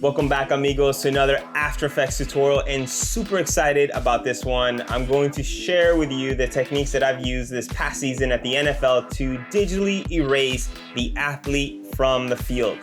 Welcome back, amigos, to another After Effects tutorial, and super excited about this one. I'm going to share with you the techniques that I've used this past season at the NFL to digitally erase the athlete from the field.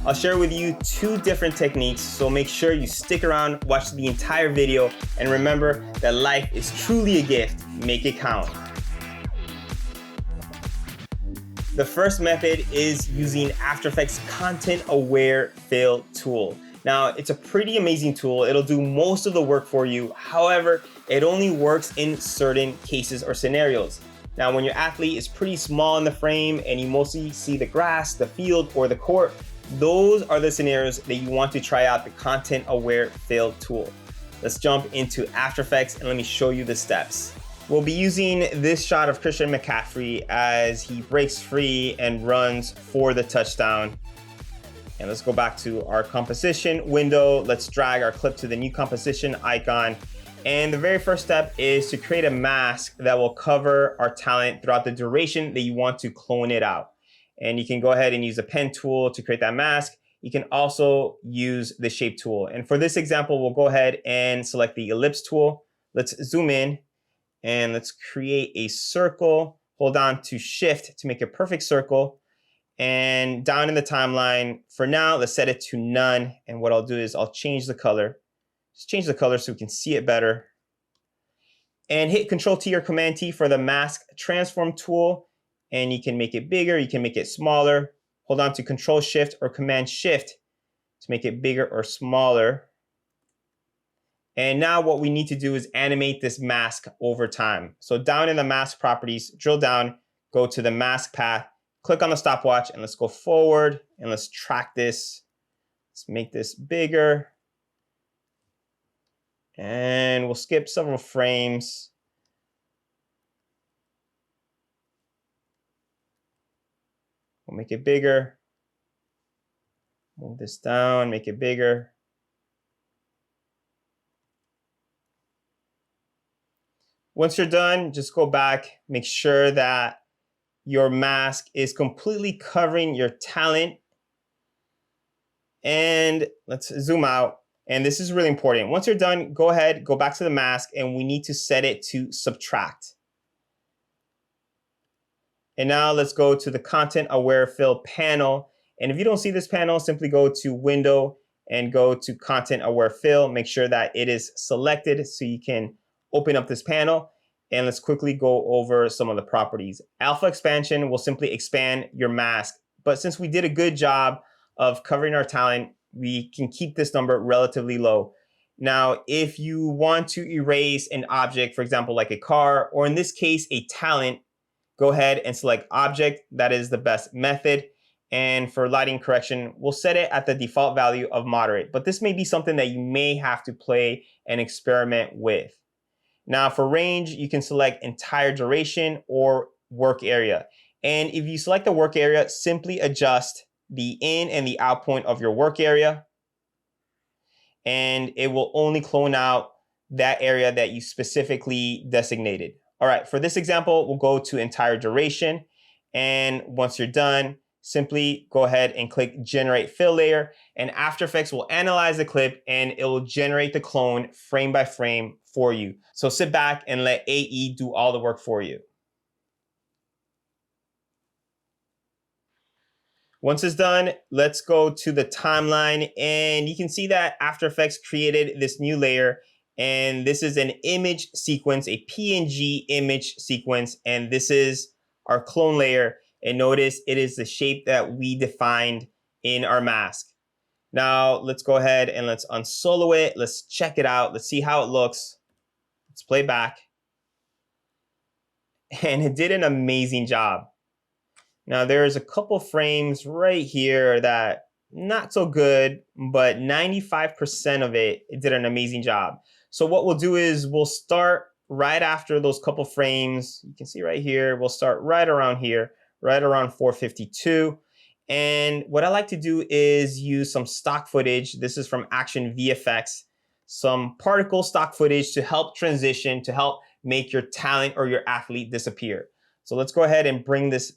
I'll share with you two different techniques, so make sure you stick around, watch the entire video, and remember that life is truly a gift. Make it count. The first method is using After Effects Content Aware Fill tool. Now, it's a pretty amazing tool. It'll do most of the work for you. However, it only works in certain cases or scenarios. Now, when your athlete is pretty small in the frame and you mostly see the grass, the field, or the court, those are the scenarios that you want to try out the Content Aware Fill tool. Let's jump into After Effects and let me show you the steps. We'll be using this shot of Christian McCaffrey as he breaks free and runs for the touchdown. And let's go back to our composition window. Let's drag our clip to the new composition icon. And the very first step is to create a mask that will cover our talent throughout the duration that you want to clone it out. And you can go ahead and use a pen tool to create that mask. You can also use the shape tool. And for this example, we'll go ahead and select the ellipse tool. Let's zoom in. And let's create a circle. Hold down to Shift to make a perfect circle. And down in the timeline, for now, let's set it to none. And what I'll do is I'll change the color. Just change the color so we can see it better. And hit Control T or Command T for the mask transform tool. And you can make it bigger, you can make it smaller. Hold on to Control Shift or Command Shift to make it bigger or smaller. And now what we need to do is animate this mask over time. So down in the mask properties, drill down, go to the mask path, click on the stopwatch, and let's go forward and let's track this. Let's make this bigger. And we'll skip several frames. We'll make it bigger. Move this down, make it bigger. Once you're done, just go back, make sure that your mask is completely covering your talent. And let's zoom out. And this is really important. Once you're done, go ahead, go back to the mask, and we need to set it to subtract. And now let's go to the Content Aware Fill panel. And if you don't see this panel, simply go to Window and go to Content Aware Fill. Make sure that it is selected so you can open up this panel, and let's quickly go over some of the properties. Alpha expansion will simply expand your mask, but since we did a good job of covering our talent, we can keep this number relatively low. Now, if you want to erase an object, for example, like a car, or in this case, a talent, go ahead and select Object. That is the best method. And for lighting correction, we'll set it at the default value of moderate, but this may be something that you may have to play and experiment with. Now for range, you can select entire duration or work area. And if you select the work area, simply adjust the in and the out point of your work area. And it will only clone out that area that you specifically designated. All right, for this example, we'll go to entire duration. And once you're done, simply go ahead and click Generate Fill Layer. And After Effects will analyze the clip and it will generate the clone frame by frame for you. So sit back and let AE do all the work for you. Once it's done, let's go to the timeline, and you can see that After Effects created this new layer, and this is an image sequence, a PNG image sequence, and this is our clone layer. And notice it is the shape that we defined in our mask. Now let's go ahead and let's unsolo it. Let's check it out. Let's see how it looks. Let's play back. And it did an amazing job. Now there's a couple frames right here that not so good, but 95% of it did an amazing job. So what we'll do is we'll start right after those couple frames. You can see right here, we'll start right around here, right around 452. And what I like to do is use some stock footage. This is from Action VFX, some particle stock footage to help transition, to help make your talent or your athlete disappear. So let's go ahead and bring this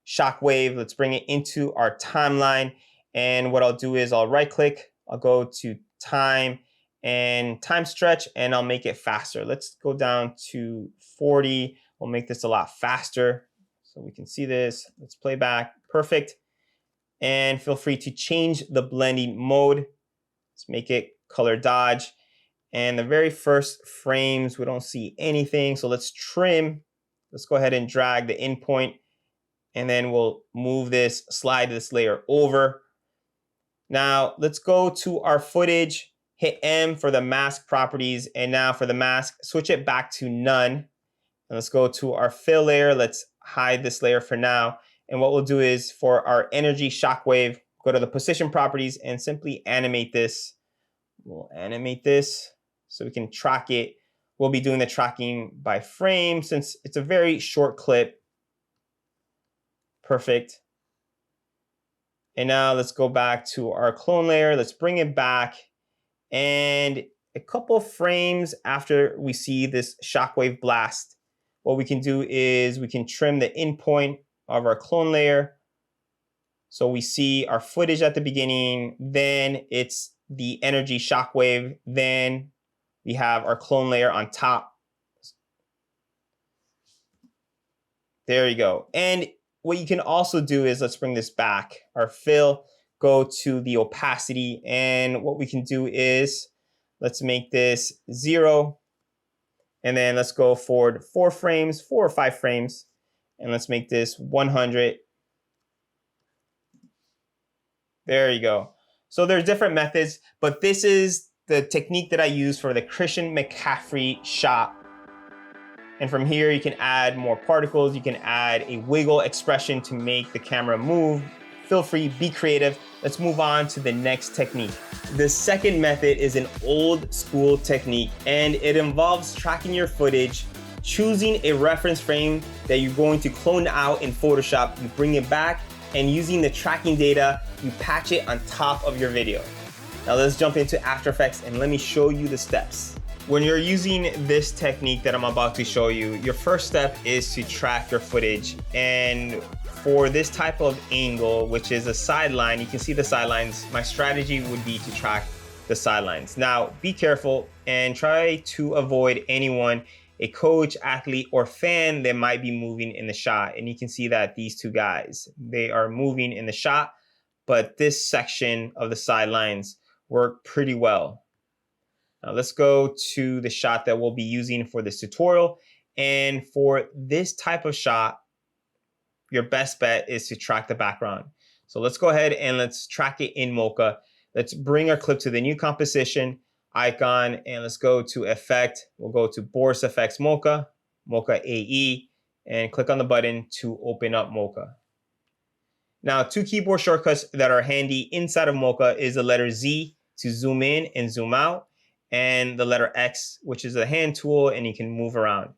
shockwave, let's bring it into our timeline. And what I'll do is I'll right click, I'll go to time and time stretch, and I'll make it faster. Let's go down to 40. We'll make this a lot faster so we can see this. Let's play back. Perfect. And feel free to change the blending mode. Let's make it color dodge. And the very first frames, we don't see anything. So let's trim. Let's go ahead and drag the in point, and then we'll move this, slide this layer over. Now let's go to our footage, hit M for the mask properties. And now for the mask, switch it back to none. And let's go to our fill layer. Let's hide this layer for now. And what we'll do is for our energy shockwave, go to the position properties and simply animate this. We'll animate this so we can track it. We'll be doing the tracking by frame since it's a very short clip. Perfect. And now let's go back to our clone layer. Let's bring it back. And a couple frames after we see this shockwave blast, what we can do is we can trim the in point of our clone layer. So we see our footage at the beginning, then it's the energy shockwave, then we have our clone layer on top. There you go. And what you can also do is, let's bring this back, our fill, go to the opacity, and what we can do is let's make this 0, and then let's go forward 4 frames, 4 or 5 frames, and let's make this 100. There you go. So there's different methods, but this is the technique that I use for the Christian McCaffrey shot. And from here, you can add more particles. You can add a wiggle expression to make the camera move. Feel free, be creative. Let's move on to the next technique. The second method is an old school technique, and it involves tracking your footage, choosing a reference frame that you're going to clone out in Photoshop. You bring it back, and using the tracking data, you patch it on top of your video. Now let's jump into After Effects and let me show you the steps. When you're using this technique that I'm about to show you, your first step is to track your footage. And for this type of angle, which is a sideline, you can see the sidelines. My strategy would be to track the sidelines. Now, be careful and try to avoid anyone, a coach, athlete, or fan that might be moving in the shot. And you can see that these two guys, they are moving in the shot, but this section of the sidelines work pretty well. Now let's go to the shot that we'll be using for this tutorial. And for this type of shot, your best bet is to track the background. So let's go ahead and let's track it in Mocha. Let's bring our clip to the new composition icon, and let's go to Effect. We'll go to Boris Effects Mocha, Mocha AE, and click on the button to open up Mocha. Now, 2 keyboard shortcuts that are handy inside of Mocha is the letter Z to zoom in and zoom out, and the letter X, which is a hand tool, and you can move around.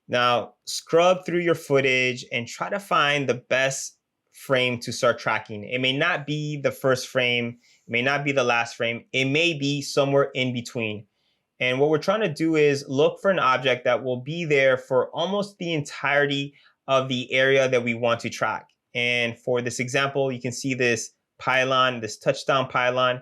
Now, scrub through your footage and try to find the best frame to start tracking. It may not be the first frame, it may not be the last frame, it may be somewhere in between. And what we're trying to do is look for an object that will be there for almost the entirety of the area that we want to track. And for this example, you can see this pylon, this touchdown pylon.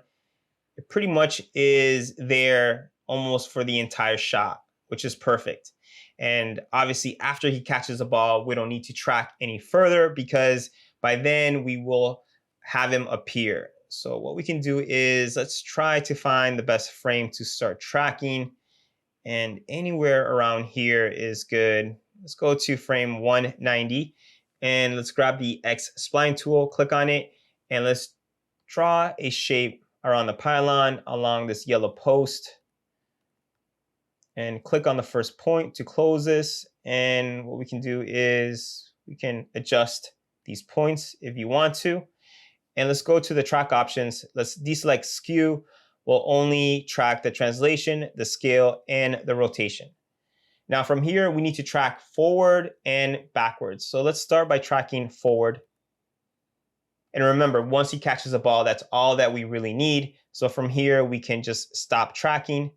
It pretty much is there almost for the entire shot, which is perfect. And obviously, after he catches the ball, we don't need to track any further because by then we will have him appear. So what we can do is let's try to find the best frame to start tracking. And anywhere around here is good. Let's go to frame 190 and let's grab the X spline tool, click on it, and let's draw a shape around the pylon along this yellow post, and click on the first point to close this. And what we can do is we can adjust these points if you want to. And let's go to the track options. Let's deselect skew. We'll only track the translation, the scale, and the rotation. Now from here, we need to track forward and backwards. So let's start by tracking forward. And remember, once he catches a ball, that's all that we really need. So from here, we can just stop tracking.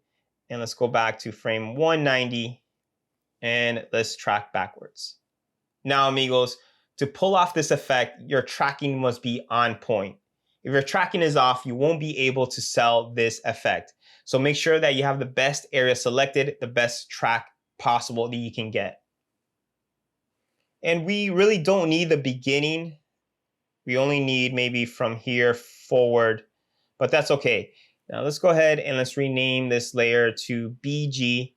And let's go back to frame 190 and let's track backwards. Now, amigos, to pull off this effect, your tracking must be on point. If your tracking is off, you won't be able to sell this effect. So make sure that you have the best area selected, the best track possible that you can get. And we really don't need the beginning. We only need maybe from here forward, but that's okay. Now let's go ahead and let's rename this layer to BG.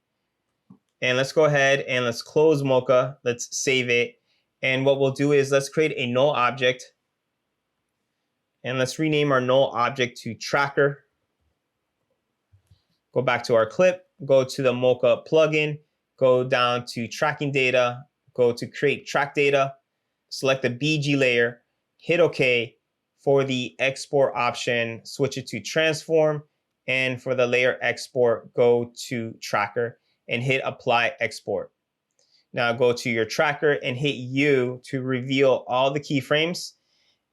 And let's go ahead and let's close Mocha. Let's save it. And what we'll do is let's create a null object. And let's rename our null object to tracker. Go back to our clip, go to the Mocha plugin, go down to tracking data, go to create track data, select the BG layer, hit OK. For the export option, switch it to transform. And for the layer export, go to tracker and hit apply export. Now go to your tracker and hit U to reveal all the keyframes.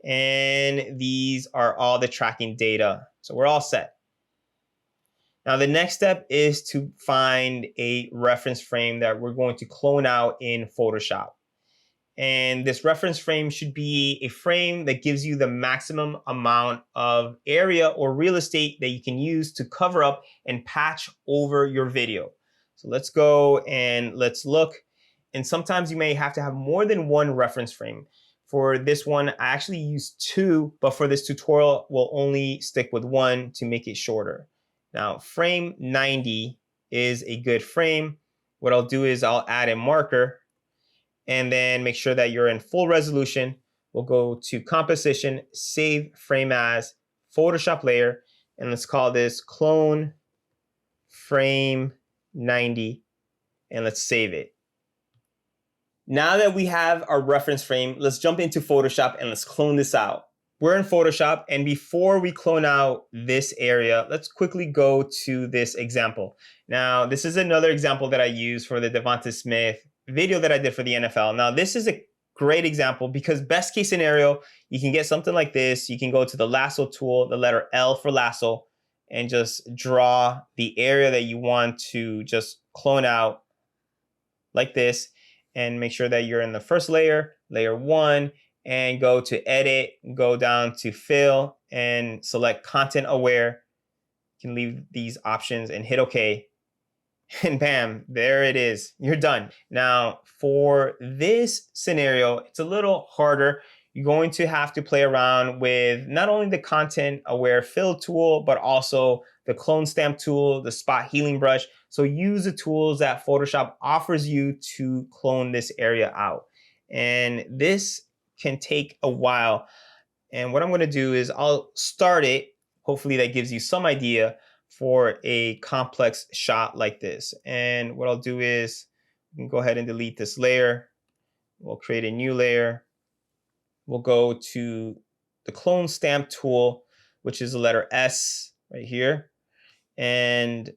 And these are all the tracking data. So we're all set. Now the next step is to find a reference frame that we're going to clone out in Photoshop. And this reference frame should be a frame that gives you the maximum amount of area or real estate that you can use to cover up and patch over your video. So let's go and let's look. And sometimes you may have to have more than one reference frame. For this one, I actually used two, but for this tutorial, we'll only stick with one to make it shorter. Now, frame 90 is a good frame. What I'll do is I'll add a marker and then make sure that you're in full resolution. We'll go to composition, save frame as, Photoshop layer, and let's call this clone frame 90, and let's save it. Now that we have our reference frame, let's jump into Photoshop and let's clone this out. We're in Photoshop, and before we clone out this area, let's quickly go to this example. Now, this is another example that I use for the Devonta Smith video that I did for the NFL. Now, this is a great example because best case scenario, you can get something like this. You can go to the lasso tool, the letter L for lasso, and just draw the area that you want to just clone out like this, and make sure that you're in the first layer, layer 1, and go to edit, go down to fill, and select content aware. You can leave these options and hit OK. And bam, there it is. You're done. Now, for this scenario, it's a little harder. You're going to have to play around with not only the content aware fill tool, but also the clone stamp tool, the spot healing brush. So use the tools that Photoshop offers you to clone this area out. And this can take a while. And what I'm going to do is I'll start it. Hopefully that gives you some idea for a complex shot like this. And what I'll do is we can go ahead and delete this layer. We'll create a new layer. We'll go to the clone stamp tool, which is the letter S right here. And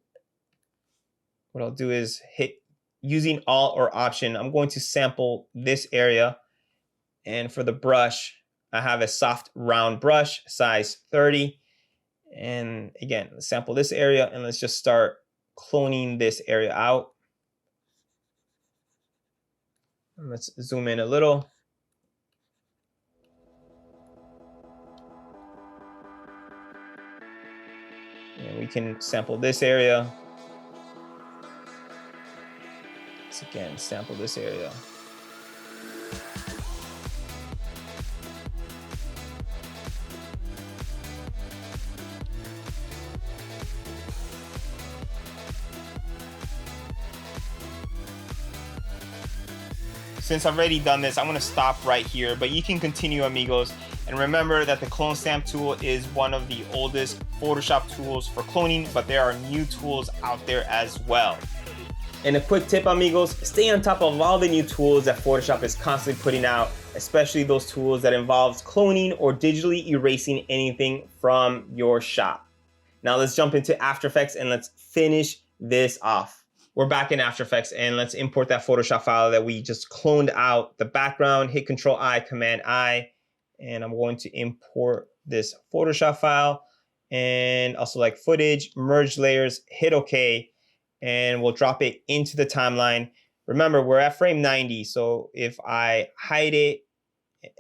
what I'll do is hit using Alt or Option. I'm going to sample this area. And for the brush, I have a soft round brush, size 30. And again, let's sample this area and let's just start cloning this area out. And let's zoom in a little. And we can sample this area. Let's again sample this area. Since I've already done this, I'm going to stop right here, but you can continue, amigos. And remember that the clone stamp tool is one of the oldest Photoshop tools for cloning, but there are new tools out there as well. And a quick tip, amigos, stay on top of all the new tools that Photoshop is constantly putting out, especially those tools that involves cloning or digitally erasing anything from your shot. Now let's jump into After Effects and let's finish this off. We're back in After Effects and let's import that Photoshop file that we just cloned out the background. Hit Control I, Command I, and I'm going to import this Photoshop file, and I'll select footage, merge layers, hit OK, and we'll drop it into the timeline. Remember, we're at frame 90, so if I hide it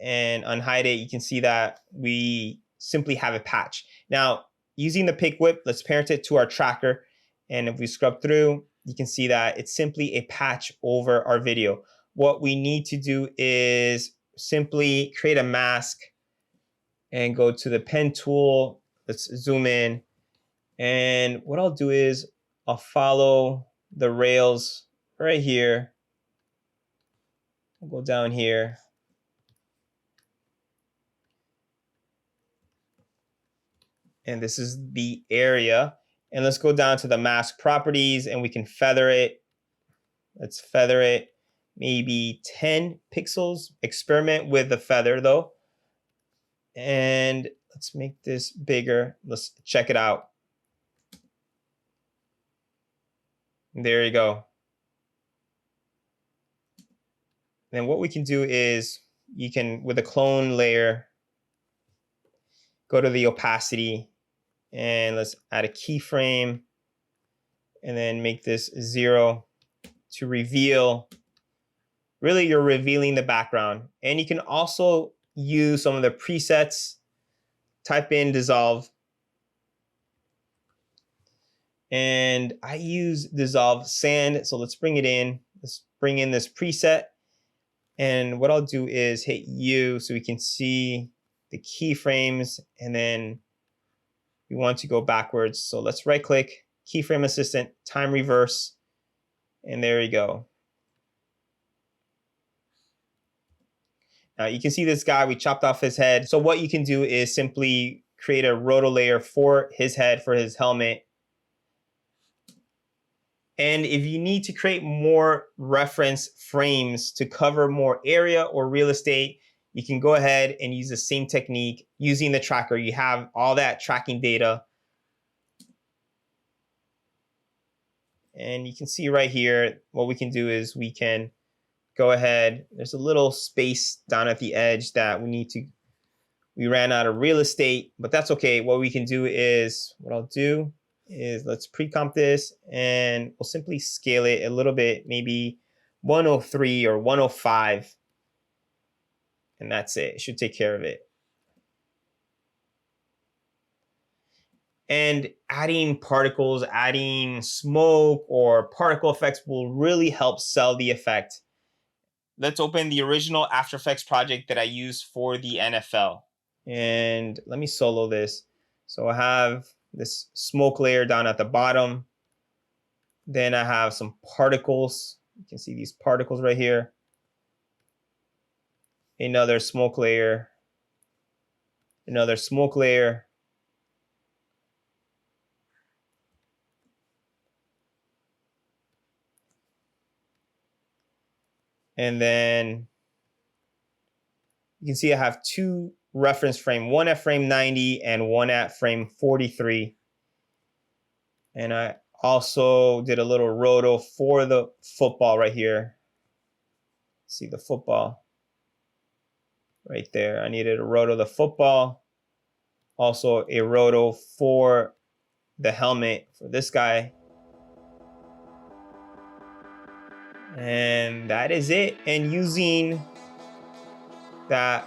and unhide it, you can see that we simply have a patch. Now, using the pick whip, let's parent it to our tracker. And if we scrub through, you can see that it's simply a patch over our video. What we need to do is simply create a mask and go to the pen tool. Let's zoom in. And what I'll do is I'll follow the rails right here. I'll go down here. And this is the area. And let's go down to the mask properties and we can feather it. Let's feather it maybe 10 pixels. Experiment with the feather though. And let's make this bigger. Let's check it out. There you go. Then what we can do is you can, with a clone layer, go to the opacity and let's add a keyframe and then make this 0 to reveal. Really, you're revealing the background. And you can also use some of the presets. Type in dissolve. And I use dissolve sand. So let's bring it in. Let's bring in this preset. And what I'll do is hit U so we can see the keyframes. And then we want to go backwards. So let's right click, keyframe assistant, time reverse. And there you go. Now you can see this guy, we chopped off his head. So what you can do is simply create a roto layer for his head, for his helmet. And if you need to create more reference frames to cover more area or real estate, you can go ahead and use the same technique using the tracker. You have all that tracking data. And you can see right here, what we can do is we can go ahead. There's a little space down at the edge that we ran out of real estate, but that's okay. What we can do is, what I'll do is let's pre-comp this and we'll simply scale it a little bit, maybe 103 or 105. And that's it. It should take care of it. And adding particles, adding smoke or particle effects will really help sell the effect. Let's open the original After Effects project that I used for the NFL. And let me solo this. So I have this smoke layer down at the bottom. Then I have some particles. You can see these particles right here. Another smoke layer. Another smoke layer. And then you can see I have two reference frame, one at frame 90 and one at frame 43. And I also did a little roto for the football right here. See the football right there. I needed a roto the football. Also a roto for the helmet for this guy. And that is it. And using that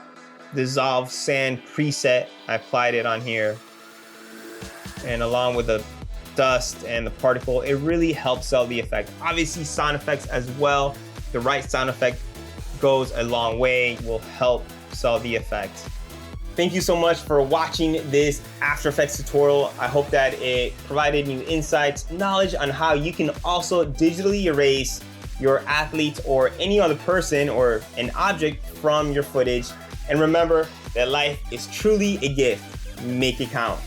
dissolve sand preset, I applied it on here. And along with the dust and the particle, it really helps sell the effect. Obviously sound effects as well. The right sound effect goes a long way, will help sell the effect. Thank you so much for watching this After Effects tutorial. I hope that it provided you insights, knowledge on how you can also digitally erase your athletes or any other person or an object from your footage. And remember that life is truly a gift. Make it count.